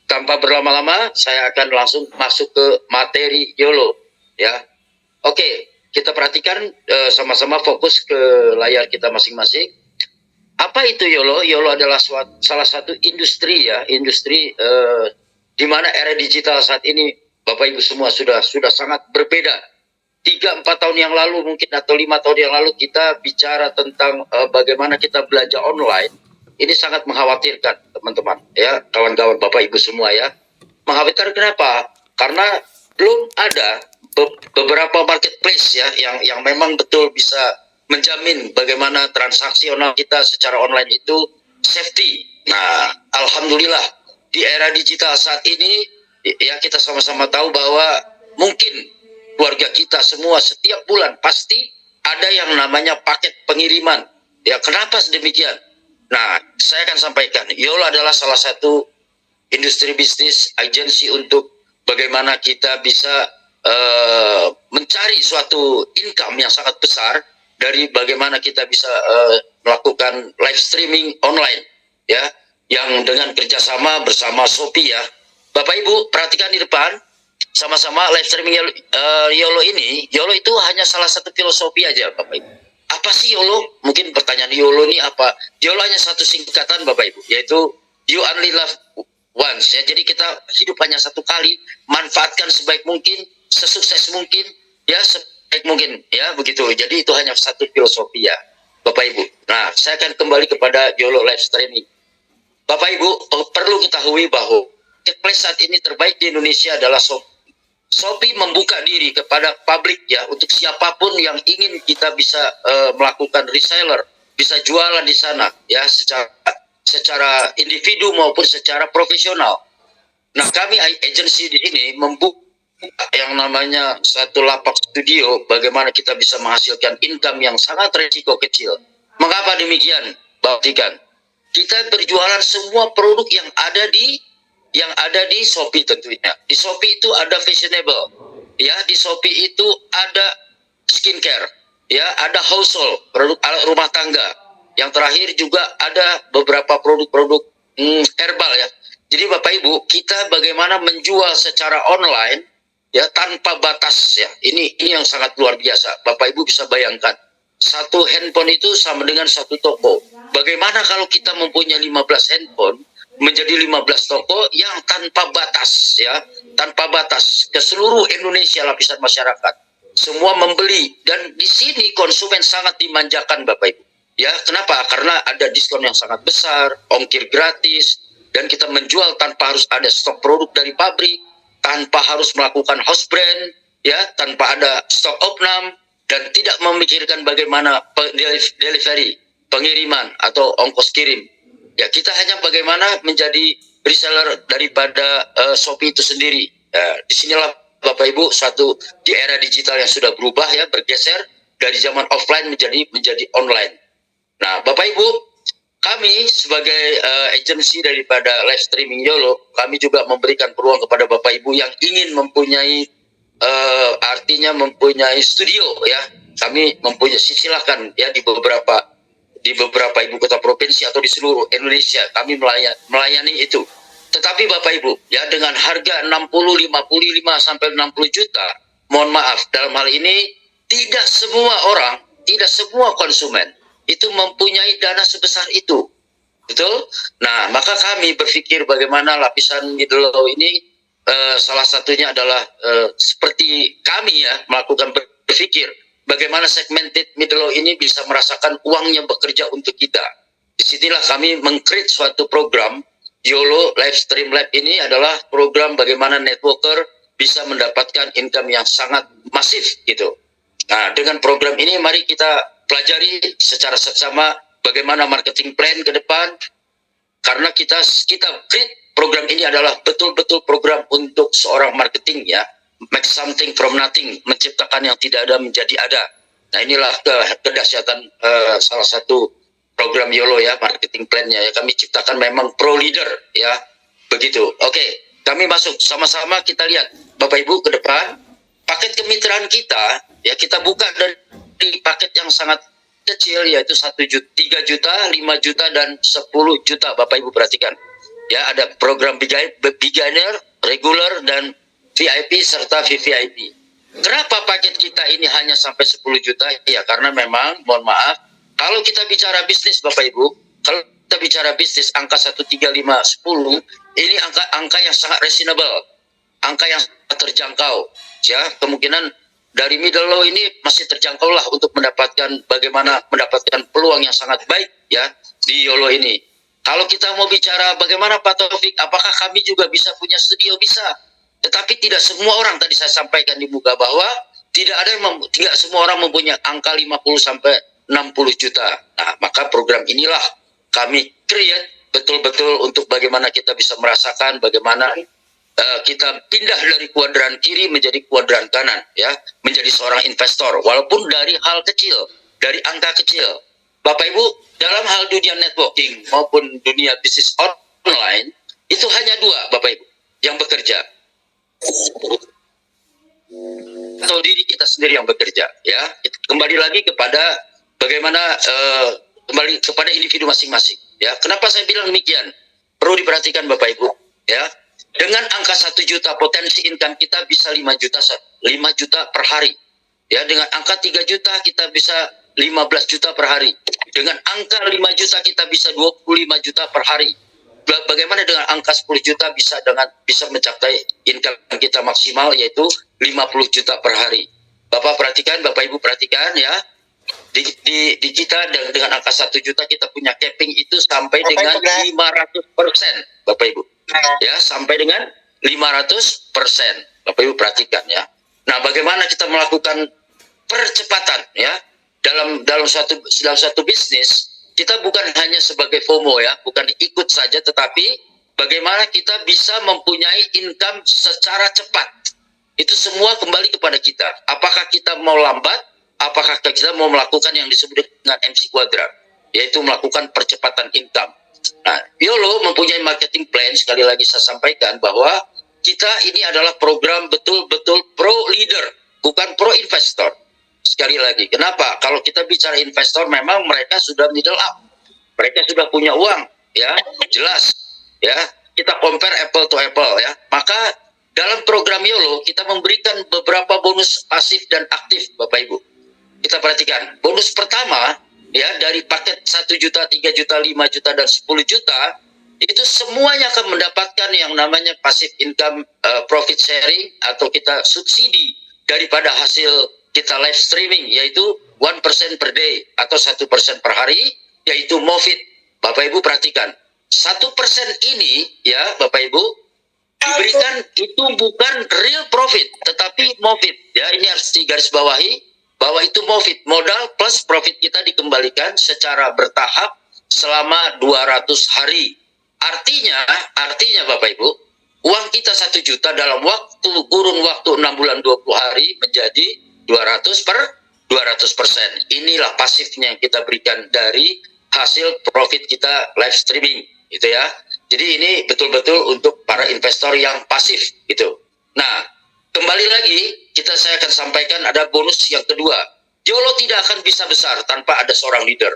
Tanpa berlama-lama, saya akan langsung masuk ke materi YOLO. Ya, oke, kita perhatikan sama-sama fokus ke layar kita masing-masing. Apa itu YOLO? YOLO adalah salah satu industri ya, industri di mana era digital saat ini, Bapak Ibu semua sudah sangat berbeda. 3-4 tahun yang lalu mungkin atau 5 tahun yang lalu kita bicara tentang bagaimana kita belanja online. Ini sangat mengkhawatirkan teman-teman ya, kawan-kawan Bapak Ibu semua ya. Mengkhawatirkan kenapa? Karena belum ada beberapa marketplace ya yang memang betul bisa menjamin bagaimana transaksional kita secara online itu safety. Nah, alhamdulillah di era digital saat ini ya kita sama-sama tahu bahwa mungkin keluarga kita semua setiap bulan pasti ada yang namanya paket pengiriman. Ya, kenapa demikian? Nah, saya akan sampaikan, YOLO adalah salah satu industri bisnis agensi untuk bagaimana kita bisa mencari suatu income yang sangat besar dari bagaimana kita bisa melakukan live streaming online, ya, yang dengan kerjasama bersama Shopee ya. Bapak Ibu perhatikan di depan. Sama-sama live streaming YOLO ini, YOLO itu hanya salah satu filosofi aja Bapak Ibu. Apa sih YOLO? Mungkin pertanyaan YOLO ini apa? YOLO hanya satu singkatan Bapak Ibu, yaitu you only live once ya. Jadi kita hidup hanya satu kali, manfaatkan sebaik mungkin, sesukses mungkin, ya sebaik mungkin ya begitu. Jadi itu hanya satu filosofi ya Bapak Ibu. Nah, saya akan kembali kepada YOLO live streaming. Bapak Ibu perlu ketahui bahwa marketplace saat ini terbaik di Indonesia adalah Shopee. Shopee membuka diri kepada publik ya, untuk siapapun yang ingin kita bisa melakukan reseller, bisa jualan di sana ya, secara individu maupun secara profesional. Nah, kami agensi di sini membuka yang namanya satu lapak studio, bagaimana kita bisa menghasilkan income yang sangat risiko kecil. Mengapa demikian? Perhatikan, kita berjualan semua produk yang ada di Shopee tentunya. Di Shopee itu ada fashionable, ya. Di Shopee itu ada skincare, ya. Ada household, produk alat rumah tangga. Yang terakhir juga ada beberapa produk-produk herbal, ya. Jadi Bapak Ibu, kita bagaimana menjual secara online, ya, tanpa batas, ya. Ini yang sangat luar biasa. Bapak Ibu bisa bayangkan, satu handphone itu sama dengan satu toko. Bagaimana kalau kita mempunyai 15 handphone? Menjadi 15 toko yang tanpa batas ya, tanpa batas ke seluruh Indonesia lapisan masyarakat. Semua membeli dan di sini konsumen sangat dimanjakan Bapak Ibu. Ya, kenapa? Karena ada diskon yang sangat besar, ongkir gratis, dan kita menjual tanpa harus ada stok produk dari pabrik, tanpa harus melakukan house brand, ya, tanpa ada stok opnam, dan tidak memikirkan bagaimana delivery, pengiriman atau ongkos kirim. Ya, kita hanya bagaimana menjadi reseller daripada Shopee itu sendiri. Disinilah Bapak Ibu suatu di era digital yang sudah berubah ya, bergeser dari zaman offline menjadi online. Nah, Bapak Ibu, kami sebagai agensi daripada live streaming YOLO, kami juga memberikan peluang kepada Bapak Ibu yang ingin mempunyai artinya mempunyai studio ya. Kami mempunyai, silahkan ya, di beberapa ibu kota provinsi atau di seluruh Indonesia kami melayani itu. Tetapi Bapak Ibu ya, dengan harga 60, 55 sampai 60 juta, mohon maaf, dalam hal ini tidak semua orang, tidak semua konsumen itu mempunyai dana sebesar itu. Betul? Nah, maka kami berpikir bagaimana lapisan middle low ini salah satunya adalah seperti kami ya, melakukan berpikir bagaimana segmented middle low ini bisa merasakan uangnya bekerja untuk kita. Disinilah kami meng-create suatu program YOLO Live Stream Lab. Ini adalah program bagaimana networker bisa mendapatkan income yang sangat masif gitu. Nah, dengan program ini mari kita pelajari secara seksama bagaimana marketing plan ke depan, karena kita create program ini adalah betul-betul program untuk seorang marketing ya. Make something from nothing, menciptakan yang tidak ada menjadi ada. Nah, inilah kedahsyatan salah satu program YOLO ya, marketing plan-nya ya. Kami ciptakan memang pro leader ya, begitu. Oke, kami masuk sama-sama, kita lihat Bapak Ibu ke depan. Paket kemitraan kita ya, kita buka dari paket yang sangat kecil, yaitu 1 juta, 3 juta, 5 juta, dan 10 juta. Bapak Ibu perhatikan. Ya, ada program beginner, regular, dan VIP serta VVIP. Kenapa paket kita ini hanya sampai 10 juta? Ya, karena memang, mohon maaf, kalau kita bicara bisnis Bapak Ibu, kalau kita bicara bisnis angka 13510, ini angka yang sangat reasonable, angka yang terjangkau. Ya, kemungkinan dari middle low ini masih terjangkau lah untuk mendapatkan bagaimana mendapatkan peluang yang sangat baik ya di YOLO ini. Kalau kita mau bicara bagaimana Pak Taufik, apakah kami juga bisa punya studio? Bisa. Tetapi tidak semua orang, tadi saya sampaikan di muka bahwa tidak semua orang mempunyai angka 50 sampai 60 juta. Nah, maka program inilah kami create betul-betul untuk bagaimana kita bisa merasakan bagaimana kita pindah dari kuadran kiri menjadi kuadran kanan, ya, menjadi seorang investor, walaupun dari hal kecil, dari angka kecil. Bapak Ibu, dalam hal dunia networking maupun dunia bisnis online, itu hanya dua, Bapak Ibu, yang bekerja. Atau diri kita sendiri yang bekerja, ya. Kembali lagi kepada bagaimana kembali kepada individu masing-masing, ya. Kenapa saya bilang demikian? Perlu diperhatikan Bapak Ibu, ya. Dengan angka 1 juta potensi income kita bisa 5 juta per hari. Ya, dengan angka 3 juta kita bisa 15 juta per hari. Dengan angka 5 juta kita bisa 25 juta per hari. Bagaimana dengan angka 10 juta bisa mencapai income kita maksimal yaitu 50 juta per hari. Bapak perhatikan, Bapak Ibu perhatikan ya. Di kita dengan angka 1 juta kita punya capping itu sampai dengan 500%, Bapak Ibu. Ya, sampai dengan 500%. Bapak Ibu perhatikan ya. Nah, bagaimana kita melakukan percepatan ya dalam satu bisnis, kita bukan hanya sebagai FOMO ya, bukan ikut saja, tetapi bagaimana kita bisa mempunyai income secara cepat. Itu semua kembali kepada kita. Apakah kita mau lambat, apakah kita mau melakukan yang disebut dengan MC Quadrat, yaitu melakukan percepatan income. Nah, YOLO mempunyai marketing plan, sekali lagi saya sampaikan bahwa kita ini adalah program betul-betul pro leader, bukan pro investor. Sekali lagi, kenapa? Kalau kita bicara investor, memang mereka sudah middle up, mereka sudah punya uang, ya, jelas, ya. Kita compare apple to apple, ya. Maka dalam program YOLO kita memberikan beberapa bonus pasif dan aktif, Bapak Ibu. Kita perhatikan, bonus pertama, ya, dari paket 1 juta, 3 juta, 5 juta, dan 10 juta, itu semuanya akan mendapatkan yang namanya passive income profit sharing, atau kita subsidi daripada hasil kita live streaming, yaitu 1% per day, atau 1% per hari, yaitu MOFIT. Bapak Ibu perhatikan, 1% ini, ya Bapak Ibu, diberikan itu bukan real profit, tetapi MOFIT. Ya, ini harus digarisbawahi, bahwa itu MOFIT, modal plus profit kita dikembalikan secara bertahap selama 200 hari. Artinya Bapak Ibu, uang kita 1 juta dalam kurun waktu 6 bulan 20 hari menjadi 200%. Inilah pasifnya yang kita berikan dari hasil profit kita live streaming, gitu ya. Jadi ini betul-betul untuk para investor yang pasif, gitu. Nah, kembali lagi, saya akan sampaikan ada bonus yang kedua. YOLO tidak akan bisa besar tanpa ada seorang leader.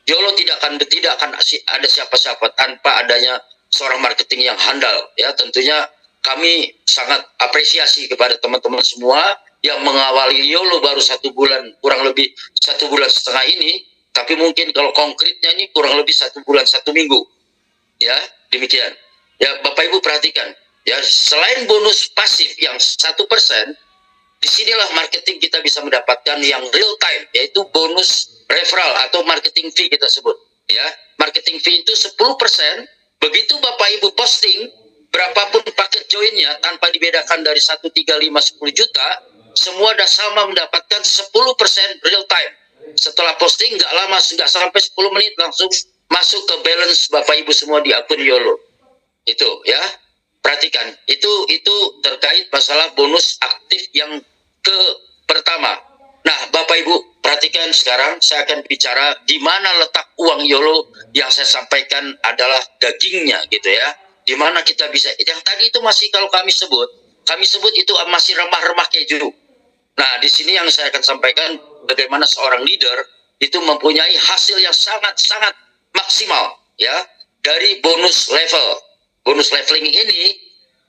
YOLO tidak akan ada siapa-siapa tanpa adanya seorang marketing yang handal. Ya, tentunya kami sangat apresiasi kepada teman-teman semua yang mengawali YOLO baru 1 bulan, kurang lebih 1 bulan setengah ini. Tapi mungkin kalau konkretnya ini kurang lebih 1 bulan 1 minggu. Ya, demikian. Ya, Bapak Ibu perhatikan. Ya, selain bonus pasif yang 1%, disinilah marketing kita bisa mendapatkan yang real time, yaitu bonus referral atau marketing fee kita sebut. Ya, marketing fee itu 10%. Begitu Bapak Ibu posting, berapapun paket joinnya tanpa dibedakan dari 1, 3, 5, 10 juta, semua dah sama mendapatkan 10% real time. Setelah posting nggak lama, nggak sampai 10 menit langsung masuk ke balance Bapak Ibu semua di akun YOLO. Itu ya. Perhatikan, itu terkait masalah bonus aktif yang pertama. Nah, Bapak Ibu, perhatikan sekarang saya akan bicara di mana letak uang YOLO yang saya sampaikan adalah dagingnya, gitu ya. Di mana kita bisa, yang tadi itu masih kalau kami sebut itu masih remah-remah keju. Nah, di sini yang saya akan sampaikan bagaimana seorang leader itu mempunyai hasil yang sangat-sangat maksimal, ya, dari bonus level. bonus leveling ini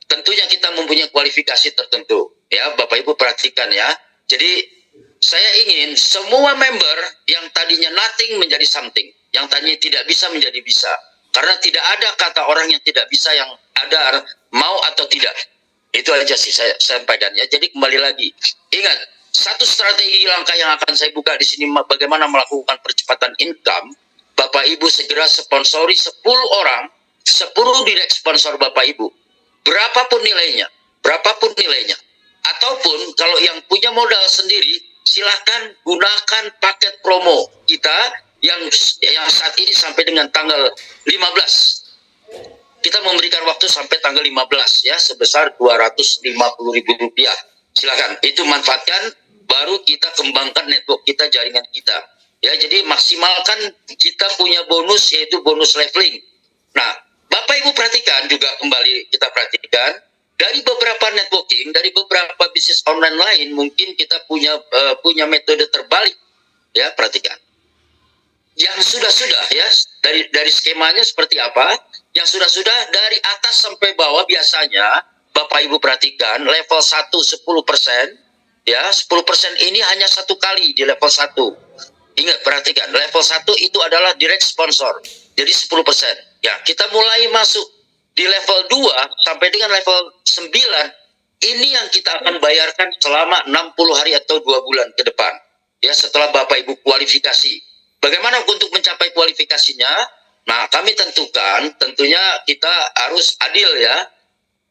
tentunya kita mempunyai kualifikasi tertentu. Ya, Bapak Ibu perhatikan ya. Jadi saya ingin semua member yang tadinya nothing menjadi something, yang tadinya tidak bisa menjadi bisa. Karena tidak ada kata orang yang tidak bisa yang ada mau atau tidak. Itu aja sih saya sampaikan ya. Jadi kembali lagi, ingat satu strategi langkah yang akan saya buka di sini bagaimana melakukan percepatan income. Bapak Ibu segera sponsori 10 orang, 10 direct sponsor Bapak Ibu. Berapapun nilainya. Ataupun kalau yang punya modal sendiri, silahkan gunakan paket promo kita yang saat ini sampai dengan tanggal 15. Kita memberikan waktu sampai tanggal 15 ya, sebesar Rp250.000. Silahkan, itu manfaatkan, baru kita kembangkan network kita, jaringan kita. Ya, jadi maksimalkan kita punya bonus, yaitu bonus leveling. Nah, Bapak Ibu perhatikan juga, kembali kita perhatikan, dari beberapa networking, dari beberapa bisnis online lain, mungkin kita punya metode terbalik. Ya, perhatikan. Yang sudah-sudah ya, dari skemanya seperti apa? Yang sudah-sudah dari atas sampai bawah biasanya, Bapak Ibu perhatikan, level 1 10%, ya, 10% ini hanya satu kali di level 1. Ingat, perhatikan, level 1 itu adalah direct sponsor. Jadi 10%. Ya, kita mulai masuk di level 2 sampai dengan level 9, ini yang kita akan bayarkan selama 60 hari atau 2 bulan ke depan. Ya, setelah Bapak Ibu kualifikasi. Bagaimana untuk mencapai kualifikasinya? Nah, kami tentunya kita harus adil ya.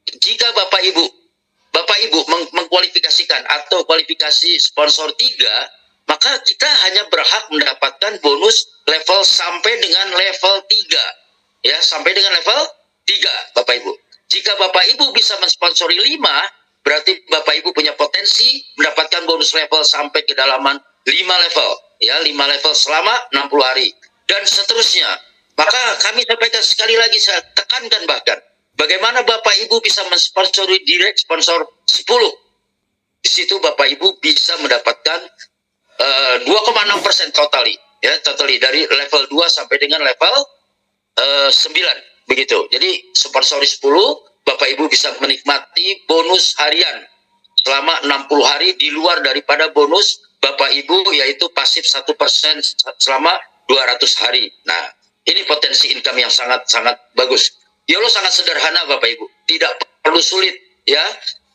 Jika Bapak Ibu mengkualifikasikan atau kualifikasi sponsor 3, maka kita hanya berhak mendapatkan bonus level sampai dengan level 3. Ya, sampai dengan level 3, Bapak Ibu. Jika Bapak Ibu bisa mensponsori 5, berarti Bapak Ibu punya potensi mendapatkan bonus level sampai kedalaman 5 level. Ya, 5 level selama 60 hari. Dan seterusnya. Maka kami sampaikan sekali lagi, saya tekankan bahkan, bagaimana Bapak Ibu bisa mensponsori direct sponsor 10. Di situ Bapak Ibu bisa mendapatkan 2,6% totally. Ya, totally dari level 2 sampai dengan level 9. Begitu. Jadi sponsori 10, Bapak Ibu bisa menikmati bonus harian selama 60 hari di luar daripada bonus Bapak Ibu, yaitu pasif 1% selama 200 hari. Nah, ini potensi income yang sangat-sangat bagus. YOLO sangat sederhana Bapak Ibu. Tidak perlu sulit ya.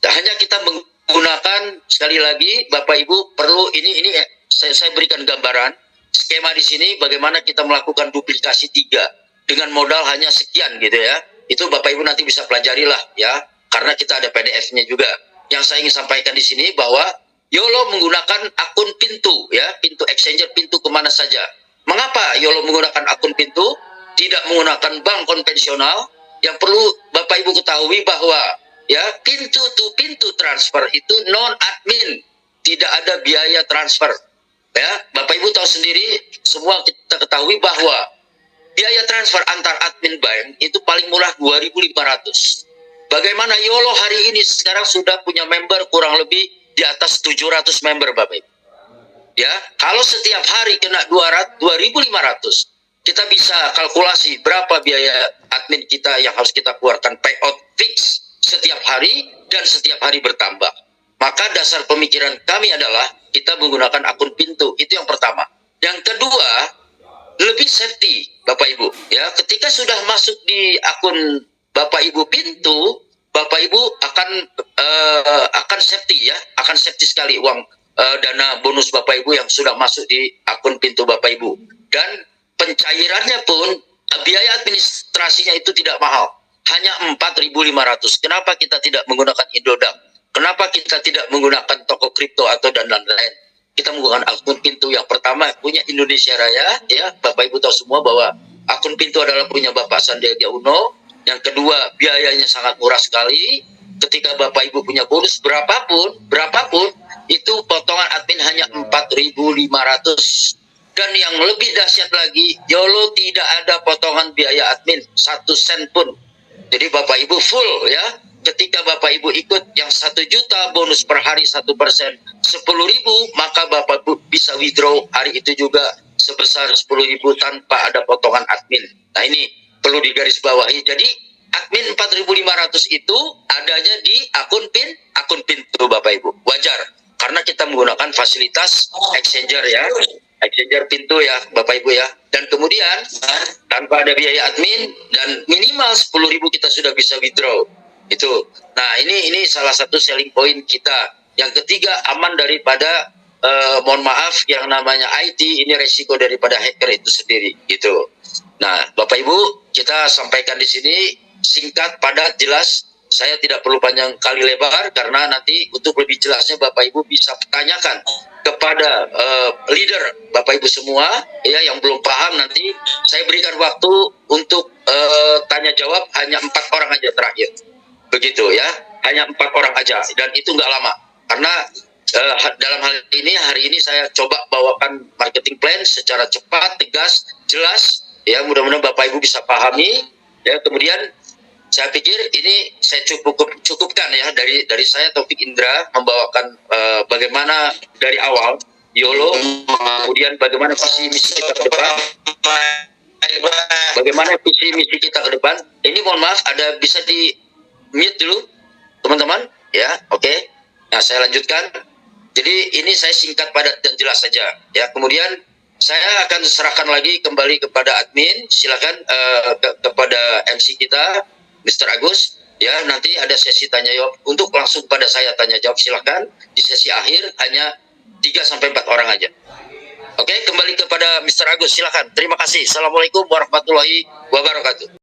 Hanya kita menggunakan, sekali lagi Bapak Ibu perlu ini saya berikan gambaran skema di sini bagaimana kita melakukan duplikasi 3 dengan modal hanya sekian gitu ya. Itu Bapak Ibu nanti bisa pelajari lah ya, karena kita ada PDF-nya juga. Yang saya ingin sampaikan di sini bahwa YOLO menggunakan akun pintu ya, pintu exchanger, pintu kemana saja. Mengapa YOLO menggunakan akun pintu, tidak menggunakan bank konvensional? Yang perlu Bapak Ibu ketahui bahwa ya, pintu to pintu transfer itu non admin, tidak ada biaya transfer. Ya, Bapak Ibu tahu sendiri, semua kita ketahui bahwa biaya transfer antar admin bank itu paling murah 2.500. Bagaimana YOLO hari ini sekarang sudah punya member kurang lebih di atas 700 member Bapak Ibu. Ya, kalau setiap hari kena 2.500, kita bisa kalkulasi berapa biaya admin kita yang harus kita keluarkan, payout fix setiap hari dan setiap hari bertambah. Maka dasar pemikiran kami adalah kita menggunakan akun pintu. Itu yang pertama. Yang kedua, lebih safety Bapak Ibu. Ya, ketika sudah masuk di akun Bapak Ibu pintu, Bapak Ibu akan safety ya, akan safety sekali uang dana bonus Bapak Ibu yang sudah masuk di akun pintu Bapak Ibu. Dan pencairannya pun biaya administrasinya itu tidak mahal, hanya 4.500. Kenapa kita tidak menggunakan Indodax? Kenapa kita tidak menggunakan toko kripto atau dan lain-lain? Kita menggunakan akun pintu. Yang pertama punya Indonesia Raya, ya Bapak Ibu tahu semua bahwa akun pintu adalah punya Bapak Sandiaga Uno. Yang kedua, biayanya sangat murah sekali. Ketika Bapak Ibu punya bonus berapapun, itu potongan admin hanya 4.500. Dan yang lebih dahsyat lagi, YOLO tidak ada potongan biaya admin 1 sen pun. Jadi Bapak Ibu full ya. Ketika Bapak Ibu ikut yang 1 juta bonus per hari 1%, 10.000, maka Bapak Ibu bisa withdraw hari itu juga sebesar 10.000 tanpa ada potongan admin. Nah, ini perlu digarisbawahi. Jadi admin 4.500 itu adanya di akun pintu Bapak Ibu. Wajar karena kita menggunakan fasilitas exchanger ya. Exchanger pintu ya Bapak Ibu ya. Dan kemudian tanpa ada biaya admin dan minimal 10.000 kita sudah bisa withdraw. Itu. Nah, ini salah satu selling point kita. Yang ketiga, aman daripada mohon maaf yang namanya IT, ini resiko daripada hacker itu sendiri gitu. Nah, Bapak Ibu, kita sampaikan di sini singkat, padat, jelas. Saya tidak perlu panjang kali lebar karena nanti untuk lebih jelasnya Bapak Ibu bisa tanyakan kepada leader Bapak Ibu semua ya yang belum paham. Nanti saya berikan waktu untuk tanya jawab hanya 4 orang aja terakhir. Begitu ya, hanya 4 orang aja dan itu nggak lama karena dalam hal ini hari ini saya coba bawakan marketing plan secara cepat, tegas, jelas ya, mudah-mudahan Bapak Ibu bisa pahami ya. Kemudian saya pikir ini saya cukupkan ya dari saya Taufik Indra membawakan bagaimana dari awal YOLO, kemudian bagaimana visi misi kita ke depan, bagaimana visi misi kita ke depan. Ini mohon maaf ada bisa di mute dulu teman-teman ya. Oke. Nah, saya lanjutkan. Jadi ini saya singkat, padat dan jelas saja ya. Kemudian saya akan serahkan lagi kembali kepada admin. Silakan kepada MC kita Mr. Agus ya, nanti ada sesi tanya jawab untuk langsung pada saya tanya jawab. Silakan di sesi akhir hanya 3-4 orang aja. Oke, kembali kepada Mr. Agus, silakan. Terima kasih. Assalamualaikum warahmatullahi wabarakatuh.